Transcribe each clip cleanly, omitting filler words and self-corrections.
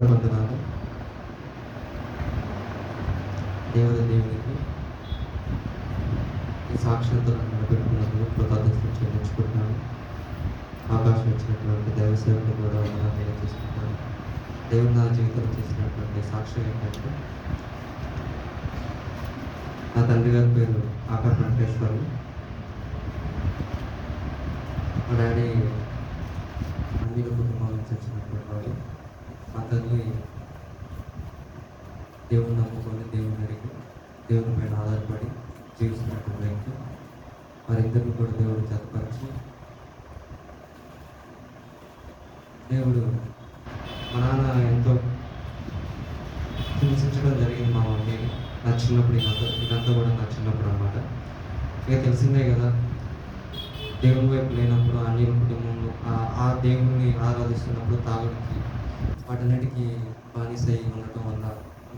వందనాలు. దేవునికి ఈ సాక్షాత్తులను నిలబెట్టుకున్నందుకు కృతజ్ఞతలు చెల్లించుకుంటున్నాను. అవకాశం ఇచ్చినటువంటి దైవ సేవకులు కూడా వందనాలు తెలియజేసుకుంటున్నాను. దేవుడు నా జీవితంలో చేసినటువంటి సాక్ష్యం ఏంటంటే, నా తండ్రి గారి పేరు ఆకాశ వెంకటేశ్వరులు. మా డాడీ అన్నిల కుటుంబాల నుంచి వచ్చినటువంటి వాడు. మా తల్లి దేవుని నమ్ముకొని దేవుని అడిగి దేవుని పైన ఆధారపడి జీవిస్తున్నటువంటి వ్యక్తి. వారిద్దరిని కూడా దేవుడు జతపరిచి దేవుడు మా నాన్న ఎంతో హింసించడం జరిగింది మా మమ్మీని. నా చిన్నప్పుడు ఇదంతా కూడా నా చిన్నప్పుడు అన్నమాట. ఇక తెలిసిందే కదా, దేవుని వైపు లేనప్పుడు అన్ని కుటుంబంలో ఆ దేవుడిని ఆరాధిస్తున్నప్పుడు తాగుడికి వాటన్నిటికీ బానిస అయి ఉండటం వల్ల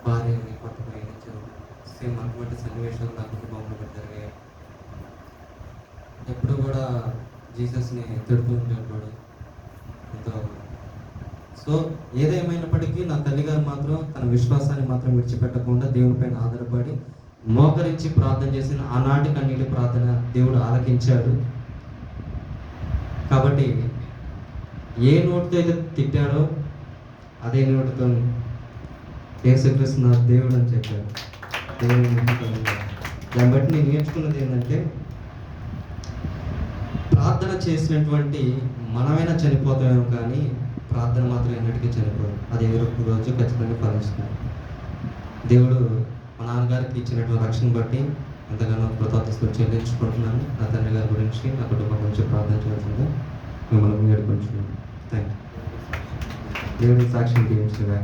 భార్యని పట్టుకుపోయించడం, సేమ్ అటువంటి సన్నివేశాలు నా కుటుంబంలో కూడా జరిగాయి. ఎప్పుడు కూడా జీసస్ని తిడుతూ ఉండేవాడు ఎంతో. సో ఏదేమైనప్పటికీ నా తల్లిగారు మాత్రం తన విశ్వాసాన్ని మాత్రం విడిచిపెట్టకుండా దేవుని పైన ఆధారపడి మోకరించి ప్రార్థన చేసిన ఆనాటి కన్నీటి ప్రార్థన దేవుడు ఆలకించాడు. కాబట్టి ఏ నోటితో అయితే తిట్టాడో అదే నోటితో యేసుక్రీస్తు నా దేవుడు అని చెప్పాడు. దాన్ని బట్టి నేను నేర్చుకున్నది ఏంటంటే, ప్రార్థన చేసినటువంటి మనమైనా చనిపోతామేమో కానీ ప్రార్థన మాత్రం ఎన్నటికీ చనిపోదు. అది ఎవరో రోజు ఖచ్చితంగా ఫలిస్తుంది. దేవుడు మా నాన్నగారికి ఇచ్చినటువంటి రక్షణ బట్టి ఎంతగానో కృతజ్ఞతలు చెల్లించుకుంటున్నాను. నా తండ్రి గారి గురించి, నా కుటుంబం గురించి ప్రార్థన చేస్తుందో మిమ్మల్ని వేడుకుంటున్నాను. Thank you. దేవుడికి సాక్ష్యం తీయించగా